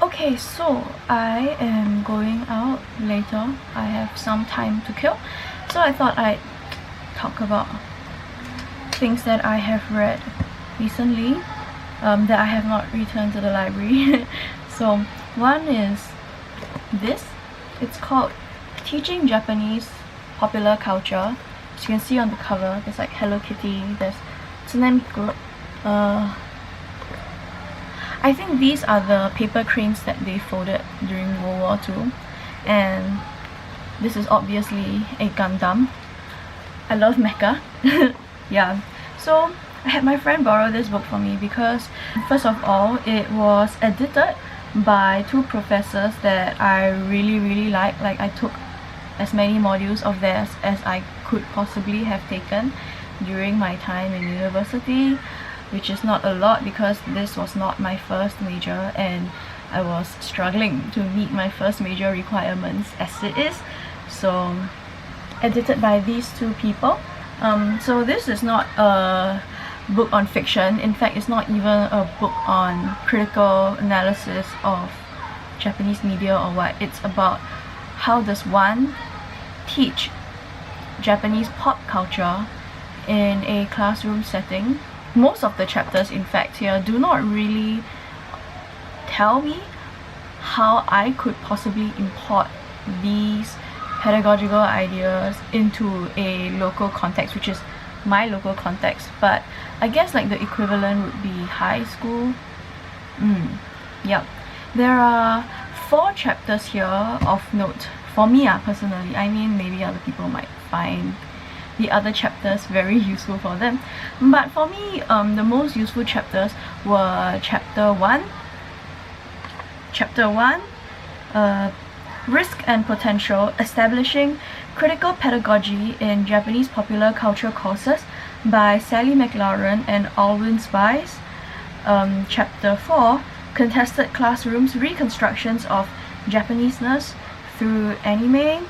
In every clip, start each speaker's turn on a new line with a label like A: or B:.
A: Okay, so I am going out later. I have some time to kill, so I thought I'd talk about things that I have read recently that I have not returned to the library. So one is this. It's called Teaching Japanese Popular Culture. As you can see on the cover, there's like Hello Kitty, there's Tsunami. I think these are the paper cranes that they folded during World War II, and this is obviously a Gundam. I love mecha. Yeah, so I had my friend borrow this book for me because, first of all, it was edited by two professors that I really like. Like, I took as many modules of theirs as I could possibly have taken during my time in university, which is not a lot because this was not my first major and I was struggling to meet my first major requirements as it is. So edited by these two people. So this is not a book on fiction. In fact, it's not even a book on critical analysis of Japanese media or what. It's about how does one teach Japanese pop culture in a classroom setting. Most of the chapters, in fact, here do not really tell me how I could possibly import these pedagogical ideas into a local context, which is my local context. But I guess like the equivalent would be high school. Yep. There are 4 chapters here of note for me personally. I mean, maybe other people might find the other chapters very useful for them, but for me, the most useful chapters were chapter 1, Risk and Potential: Establishing Critical Pedagogy in Japanese Popular Culture Courses by Sally McLaren and Alwyn Spies. Chapter 4, Contested Classrooms: Reconstructions of Japaneseness through Anime.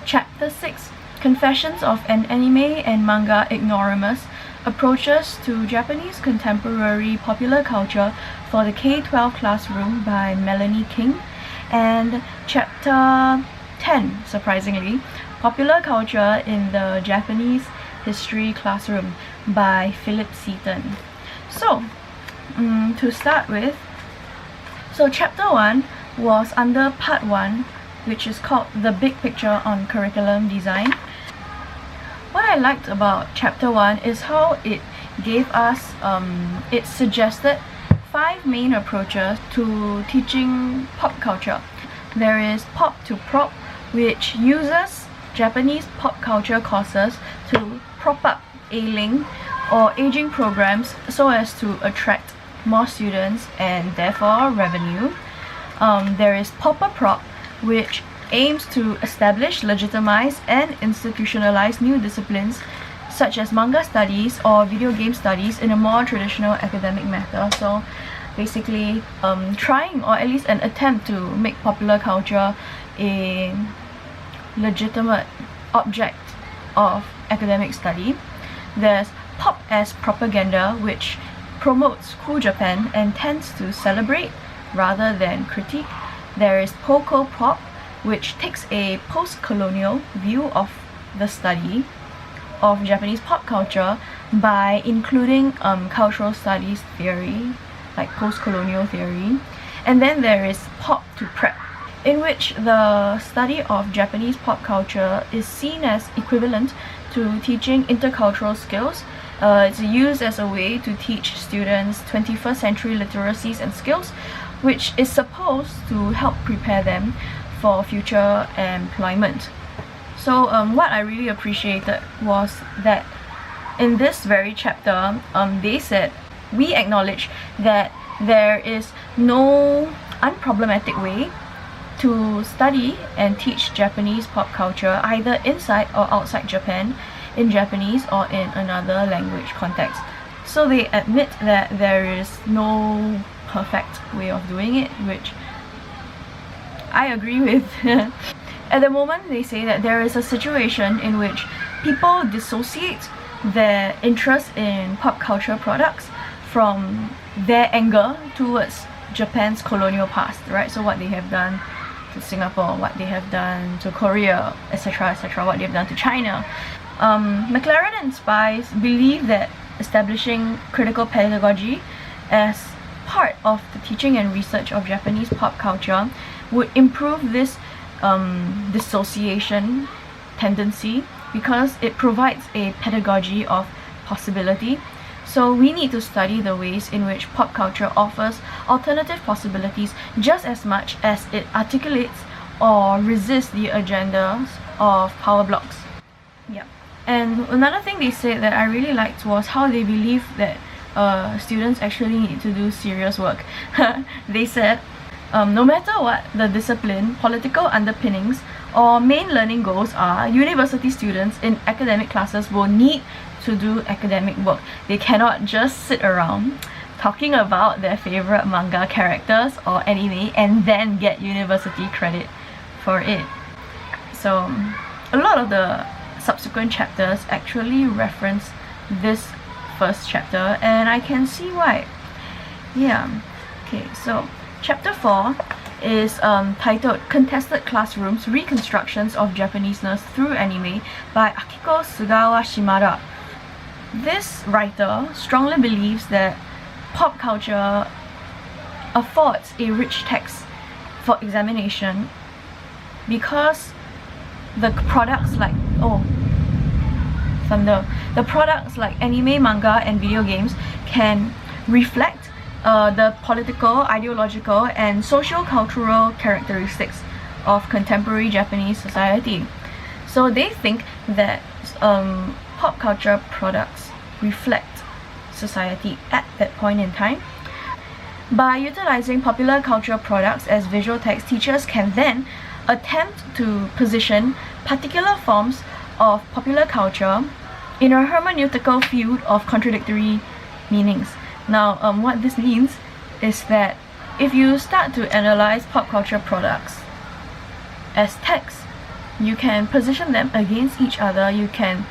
A: Chapter 6, Confessions of an Anime and Manga Ignoramus: Approaches to Japanese Contemporary Popular Culture for the K-12 Classroom by Melanie King. And chapter 10, surprisingly, Popular Culture in the Japanese History Classroom by Philip Seaton. So, to start with, so chapter 1 was under part 1, which is called The Big Picture on Curriculum Design. What I liked about chapter 1 is how it gave us, it suggested 5 main approaches to teaching pop culture. There is Pop to Prop, which uses Japanese pop culture courses to prop up ailing or aging programs so as to attract more students and therefore revenue. There is Popper Prop, which aims to establish, legitimize, and institutionalize new disciplines such as manga studies or video game studies in a more traditional academic manner. So basically, trying, or at least an attempt to make popular culture a legitimate object of academic study. There's Pop as Propaganda, which promotes cool Japan and tends to celebrate rather than critique. There is Poco Pop, which takes a post-colonial view of the study of Japanese pop culture by including cultural studies theory, like post-colonial theory. And then there is Pop to Prep, in which the study of Japanese pop culture is seen as equivalent to teaching intercultural skills. It's used as a way to teach students 21st century literacies and skills, which is supposed to help prepare them for future employment. So what I really appreciated was that in this very chapter, they said, we acknowledge that there is no unproblematic way to study and teach Japanese pop culture either inside or outside Japan, in Japanese or in another language context. So they admit that there is no perfect way of doing it, which I agree with. At the moment, they say that there is a situation in which people dissociate their interest in pop culture products from their anger towards Japan's colonial past, right? So what they have done to Singapore, what they have done to Korea, etc., etc., what they've done to China. McLaren and Spies believe that establishing critical pedagogy as part of the teaching and research of Japanese pop culture would improve this dissociation tendency, because it provides a pedagogy of possibility. So we need to study the ways in which pop culture offers alternative possibilities just as much as it articulates or resists the agendas of power blocks. Yeah. And another thing they said that I really liked was how they believe that students actually need to do serious work. They said, no matter what the discipline, political underpinnings, or main learning goals are, university students in academic classes will need to do academic work. They cannot just sit around talking about their favorite manga characters or anime and then get university credit for it. So a lot of the subsequent chapters actually reference this first chapter, and I can see why. Yeah. Okay, so chapter 4 is titled Contested Classrooms: Reconstructions of Japaneseness Through Anime by Akiko Sugawa Shimada. This writer strongly believes that pop culture affords a rich text for examination because the products like the products like anime, manga, and video games can reflect the political, ideological, and socio-cultural characteristics of contemporary Japanese society. So they think that pop culture products reflect society at that point in time. By utilizing popular culture products as visual text, teachers can then attempt to position particular forms of popular culture in a hermeneutical field of contradictory meanings. Now, what this means is that if you start to analyze pop culture products as text, you can position them against each other. You can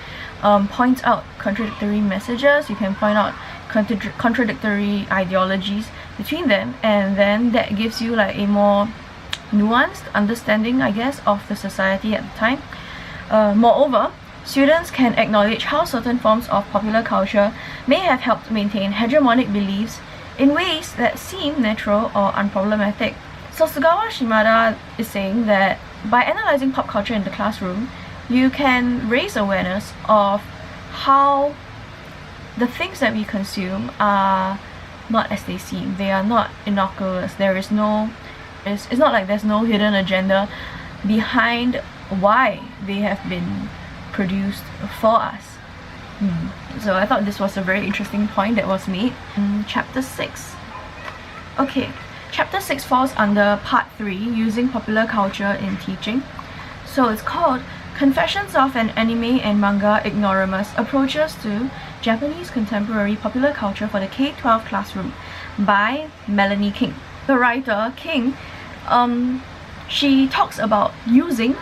A: point out contradictory messages, you can point out contradictory ideologies between them, and then that gives you like a more nuanced understanding, I guess, of the society at the time. Moreover, students can acknowledge how certain forms of popular culture may have helped maintain hegemonic beliefs in ways that seem natural or unproblematic. So Sugawa Shimada is saying that by analyzing pop culture in the classroom, you can raise awareness of how the things that we consume are not as they seem. They are not innocuous. It's not like there's no hidden agenda behind why they have been produced for us. So I thought this was a very interesting point that was made. Chapter 6. Okay, chapter 6 falls under part 3, using popular culture in teaching. So it's called Confessions of an Anime and Manga Ignoramus: Approaches to Japanese Contemporary Popular Culture for the K-12 Classroom by Melanie King. The writer, King, she talks about using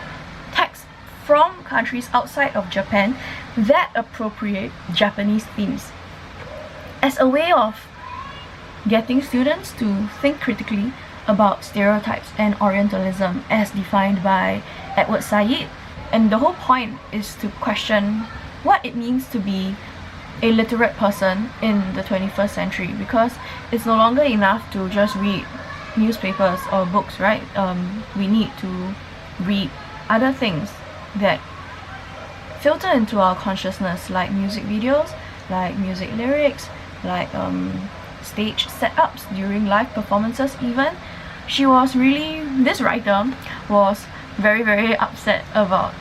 A: text from countries outside of Japan that appropriate Japanese themes as a way of getting students to think critically about stereotypes and Orientalism as defined by Edward Said. And the whole point is to question what it means to be a literate person in the 21st century, because it's no longer enough to just read newspapers or books, right? We need to read other things that filter into our consciousness, like music videos, like music lyrics, like stage setups during live performances even. This writer was very, very upset about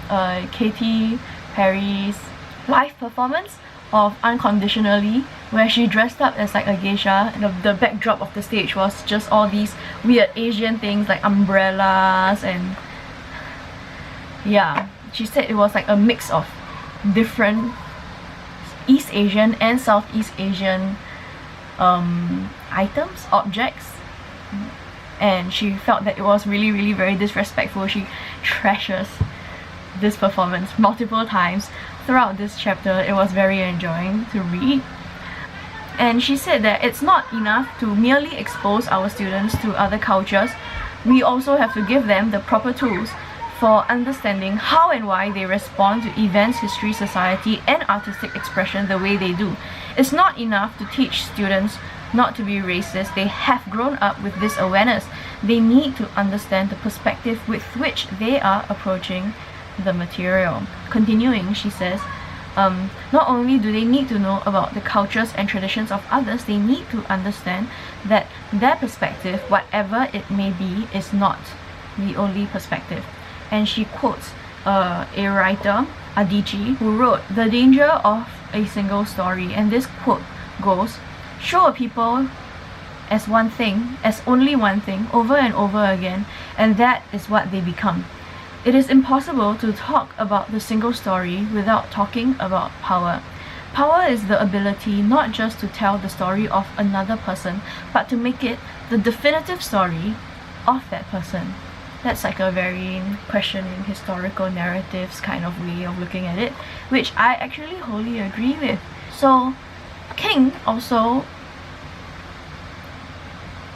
A: Katy Perry's live performance of Unconditionally, where she dressed up as like a geisha. The backdrop of the stage was just all these weird Asian things like umbrellas, and yeah, she said it was like a mix of different East Asian and Southeast Asian items, objects, and she felt that it was really, really very disrespectful. She trashes this performance multiple times throughout this chapter. It was very enjoying to read. And she said that it's not enough to merely expose our students to other cultures. We also have to give them the proper tools for understanding how and why they respond to events, history, society, and artistic expression the way they do. It's not enough to teach students not to be racist. They have grown up with this awareness. They need to understand the perspective with which they are approaching the material. Continuing, she says, not only do they need to know about the cultures and traditions of others, they need to understand that their perspective, whatever it may be, is not the only perspective. And she quotes a writer, Adichie, who wrote, "The danger of a single story," and this quote goes, "Show a people as one thing, as only one thing, over and over again, and that is what they become." It is impossible to talk about the single story without talking about power. Power is the ability not just to tell the story of another person, but to make it the definitive story of that person. That's like a very questioning historical narratives kind of way of looking at it, which I actually wholly agree with. So King also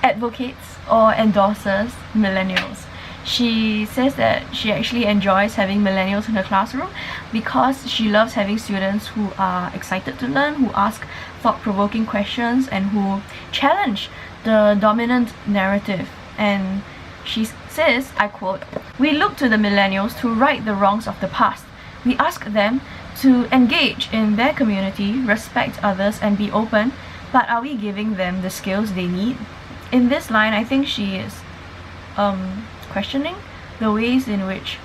A: advocates or endorses millennials. She says that she actually enjoys having millennials in her classroom because she loves having students who are excited to learn, who ask thought-provoking questions, and who challenge the dominant narrative. And she says, I quote, "We look to the millennials to right the wrongs of the past. We ask them to engage in their community, respect others, and be open, but are we giving them the skills they need?" In this line, I think she is questioning the ways in which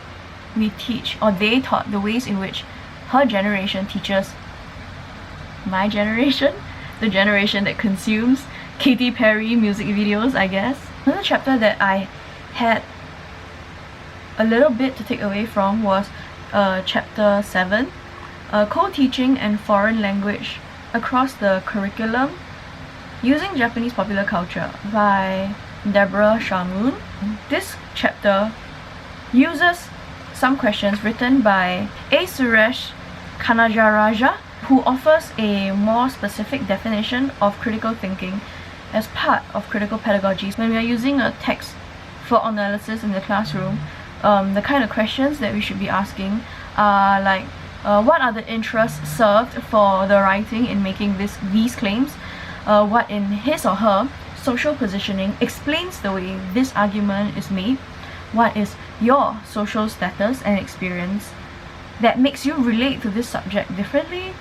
A: we teach, or they taught the ways in which her generation teaches my generation, the generation that consumes Katy Perry music videos, I guess. Another chapter that I had a little bit to take away from was chapter 7, co-teaching and foreign language across the curriculum using Japanese popular culture by Deborah Shamoon. This chapter uses some questions written by A. Suresh Kanajaraja, who offers a more specific definition of critical thinking as part of critical pedagogies. When we are using a text for analysis in the classroom, the kind of questions that we should be asking are like, what are the interests served for the writing in making these claims? What in his or her social positioning explains the way this argument is made? What is your social status and experience that makes you relate to this subject differently?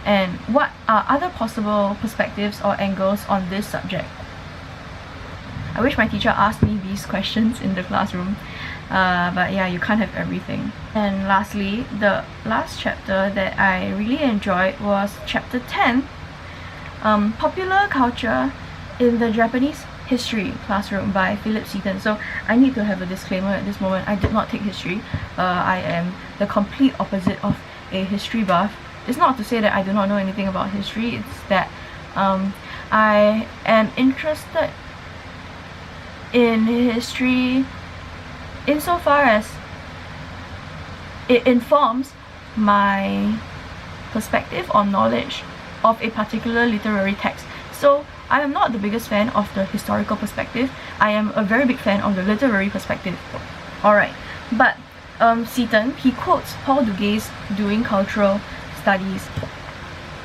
A: And what are other possible perspectives or angles on this subject? I wish my teacher asked me these questions in the classroom, but yeah, you can't have everything. And lastly, the last chapter that I really enjoyed was chapter 10, Popular Culture in the Japanese History Classroom by Philip Seaton. So I need to have a disclaimer at this moment. I did not take history. I am the complete opposite of a history buff. It's not to say that I do not know anything about history, it's that I am interested in history insofar as it informs my perspective or knowledge of a particular literary text. So I am not the biggest fan of the historical perspective. I am a very big fan of the literary perspective. Alright, but Seaton, he quotes Paul Duguay's Doing Cultural Studies.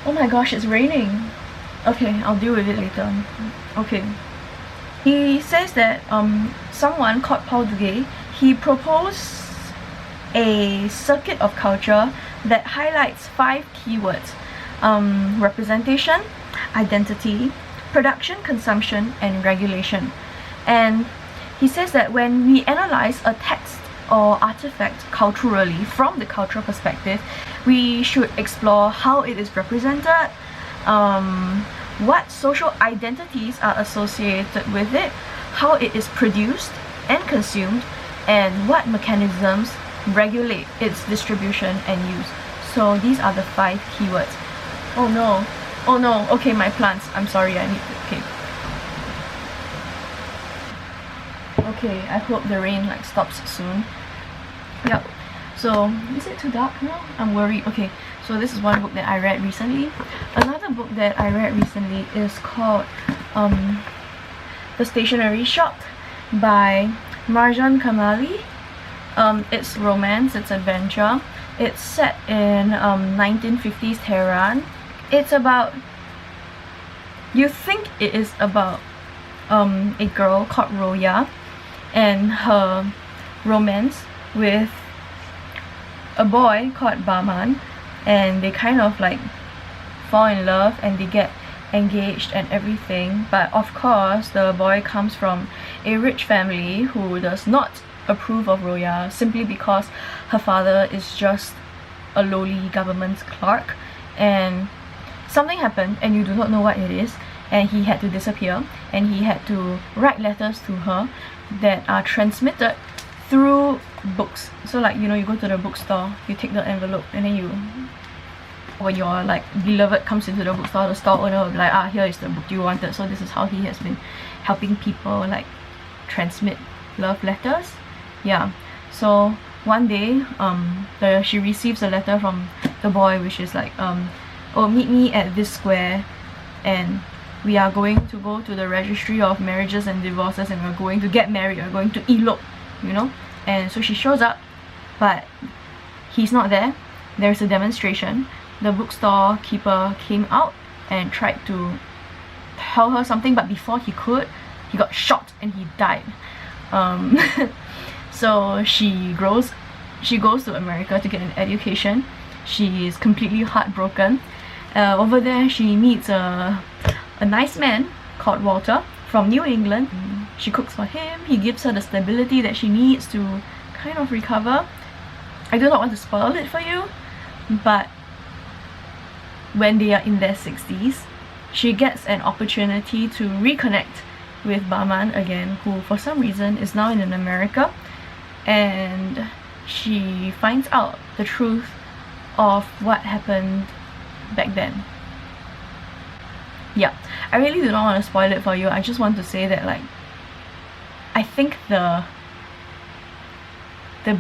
A: Oh my gosh, it's raining. Okay, I'll deal with it later. Okay. He says that someone called Paul Duguay, he proposed a circuit of culture that highlights 5 keywords: representation, identity, production, consumption, and regulation. And he says that when we analyze a text or artifact culturally from the cultural perspective, we should explore how it is represented, what social identities are associated with it, how it is produced and consumed, and what mechanisms regulate its distribution and use. So these are the 5 keywords. Oh no, oh no, okay, my plants, I'm sorry, I need to, okay, I hope the rain like stops soon. Yep. So, is it too dark now? I'm worried. Okay, so this is one book that I read recently. Another book that I read recently is called The Stationery Shop by Marjan Kamali. It's romance, it's adventure. It's set in 1950s Tehran. It's about, you think it is about a girl called Roya and her romance with a boy called Bahman, and they kind of like fall in love and they get engaged and everything. But of course the boy comes from a rich family who does not approve of Roya simply because her father is just a lowly government clerk, and something happened and you do not know what it is, and he had to disappear and he had to write letters to her that are transmitted through books. So like, you know, you go to the bookstore, you take the envelope, and then you, when your like beloved comes into the bookstore, the store owner will be like, ah, here is the book you wanted. So this is how he has been helping people like transmit love letters. Yeah, so one day she receives a letter from the boy, which is like, oh, meet me at this square and we are going to go to the registry of marriages and divorces and we're going to get married, we're going to elope, you know. And so she shows up, but he's not there. There's a demonstration. The bookstore keeper came out and tried to tell her something, but before he could, he got shot and he died. So she goes to America to get an education. She is completely heartbroken. Over there she meets a nice man called Walter from New England. She cooks for him. He gives her the stability that she needs to kind of recover. I do not want to spoil it for you, but when they are in their 60s, she gets an opportunity to reconnect with Bahman again, who for some reason is now in America, and she finds out the truth of what happened back then. Yeah, I really do not want to spoil it for you. I just want to say that, like, I think the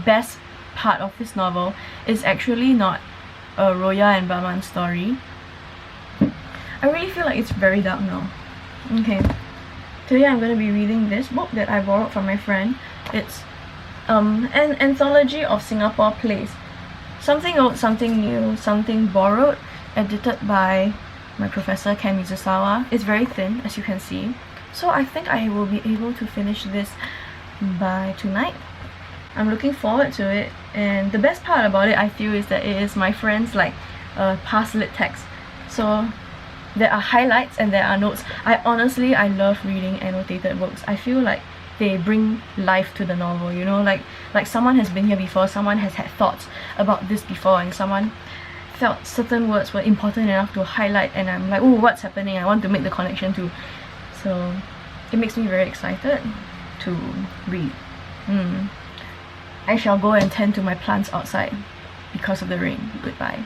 A: best part of this novel is actually not Roya and Bahman's story. I really feel like it's very dark now. Okay, today I'm going to be reading this book that I borrowed from my friend. It's an anthology of Singapore plays. Something old, something new, something borrowed, edited by my professor Ken Mizusawa. It's very thin, as you can see. So I think I will be able to finish this by tonight. I'm looking forward to it, and the best part about it, I feel, is that it is my friend's like past lit text. So there are highlights and there are notes. I love reading annotated books. I feel like they bring life to the novel, you know, like someone has been here before, someone has had thoughts about this before, and someone felt certain words were important enough to highlight, and I'm like, oh, what's happening? I want to make the connection too. So it makes me very excited to read. I shall go and tend to my plants outside because of the rain. Goodbye.